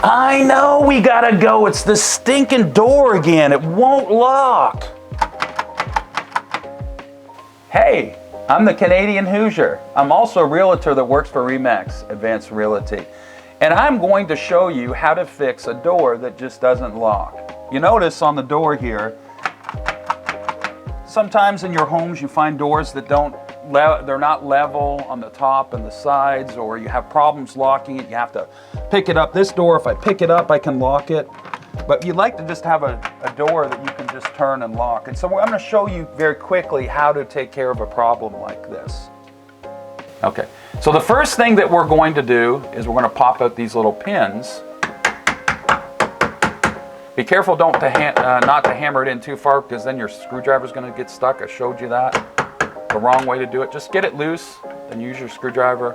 I know we gotta go. It's the stinking door again. It won't lock. Hey, I'm the Canadian Hoosier. I'm also a realtor that works for REMAX Advanced Realty. And I'm going to show you how to fix a door that just doesn't lock. You notice on the door here, sometimes in your homes you find doors that they're not level on the top and the sides, or you have problems locking it. You have to pick it up. This door, if I pick it up, I can lock it. But you'd like to just have a door that you can just turn and lock. And so I'm going to show you very quickly how to take care of a problem like this. Okay, so the first thing that we're going to do is we're going to pop out these little pins. Be careful not to hammer it in too far, because then your screwdriver is going to get stuck. I showed you that. The wrong way to do it. Just get it loose, then use your screwdriver.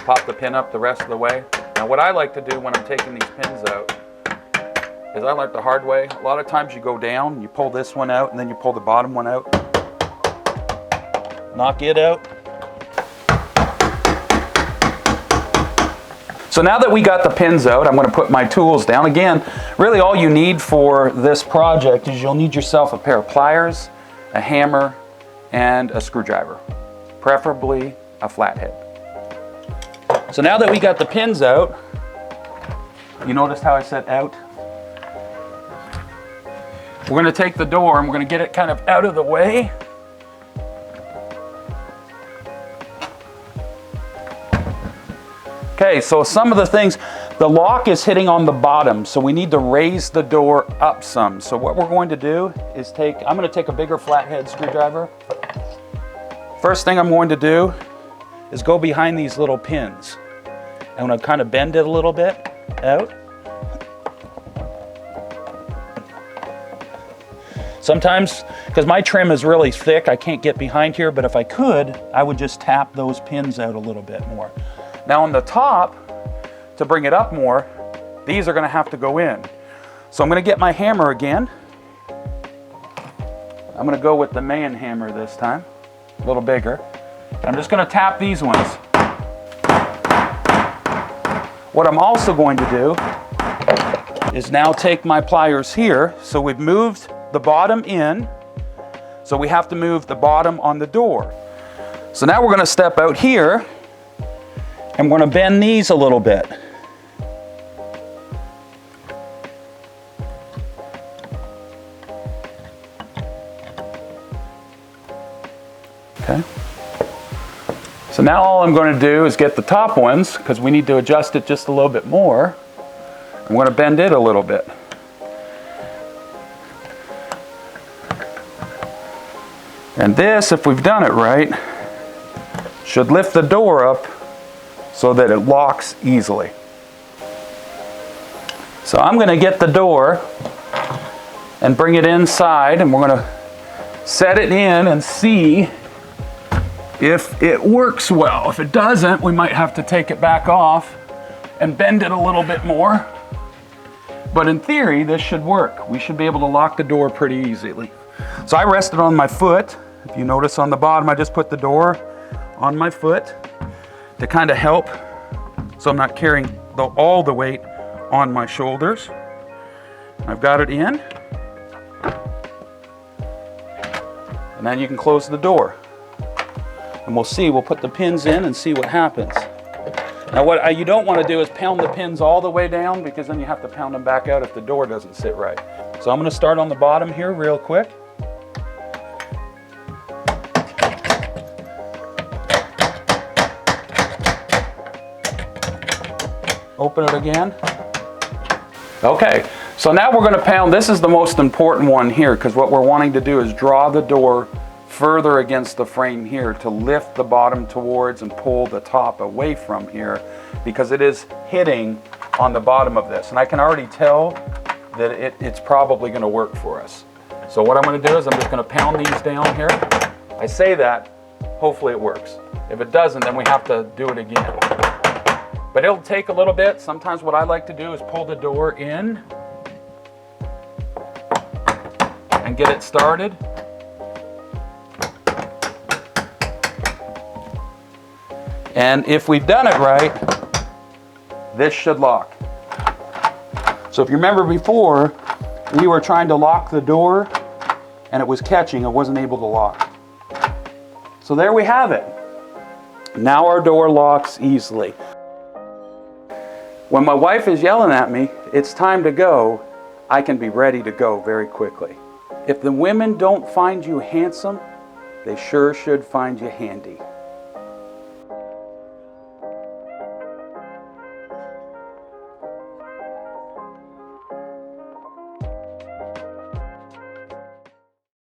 Pop the pin up the rest of the way. Now what I like to do when I'm taking these pins out is I like the hard way. A lot of times you go down, you pull this one out, and then you pull the bottom one out. Knock it out. So now that we got the pins out, I'm going to put my tools down. Again, really all you need for this project is you'll need yourself a pair of pliers, a hammer, and a screwdriver, preferably a flathead. So now that we got the pins out, you noticed how I said out? We're going to take the door and we're going to get it kind of out of the way. Okay, so some of the things, the lock is hitting on the bottom, so we need to raise the door up some. So what we're going to do is I'm going to take a bigger flathead screwdriver. First thing I'm going to do is go behind these little pins. I'm going to kind of bend it a little bit out. Sometimes, because my trim is really thick, I can't get behind here, but if I could, I would just tap those pins out a little bit more. Now on the top, to bring it up more, these are going to have to go in. So I'm going to get my hammer again. I'm going to go with the man hammer this time, a little bigger. I'm just going to tap these ones. What I'm also going to do is now take my pliers here. So we've moved the bottom in, so we have to move the bottom on the door. So now we're going to step out here and we're going to bend these a little bit. Okay. So now all I'm going to do is get the top ones, because we need to adjust it just a little bit more. I'm going to bend it a little bit. And this, if we've done it right, should lift the door up so that it locks easily. So I'm going to get the door and bring it inside, and we're going to set it in and see if it works well. If it doesn't, we might have to take it back off and bend it a little bit more. But in theory, this should work. We should be able to lock the door pretty easily. So I rested on my foot. If you notice on the bottom, I just put the door on my foot to kind of help, so I'm not carrying all the weight on my shoulders. I've got it in. And then you can close the door. And we'll put the pins in and see what happens. Now what you don't want to do is pound the pins all the way down, because then you have to pound them back out if the door doesn't sit right. So I'm going to start on the bottom here real quick. Open it again. Okay, so now we're going to pound. This is the most important one here, because what we're wanting to do is draw the door further against the frame here to lift the bottom towards and pull the top away from here, because it is hitting on the bottom of this. And I can already tell that it's probably going to work for us. So what I'm going to do is I'm just going to pound these down here. I say that, hopefully it works. If it doesn't, then we have to do it again. But it'll take a little bit. Sometimes what I like to do is pull the door in and get it started. And if we've done it right, this should lock. So if you remember before, we were trying to lock the door and it was catching, it wasn't able to lock. So there we have it. Now our door locks easily. When my wife is yelling at me, it's time to go, I can be ready to go very quickly. If the women don't find you handsome, they sure should find you handy.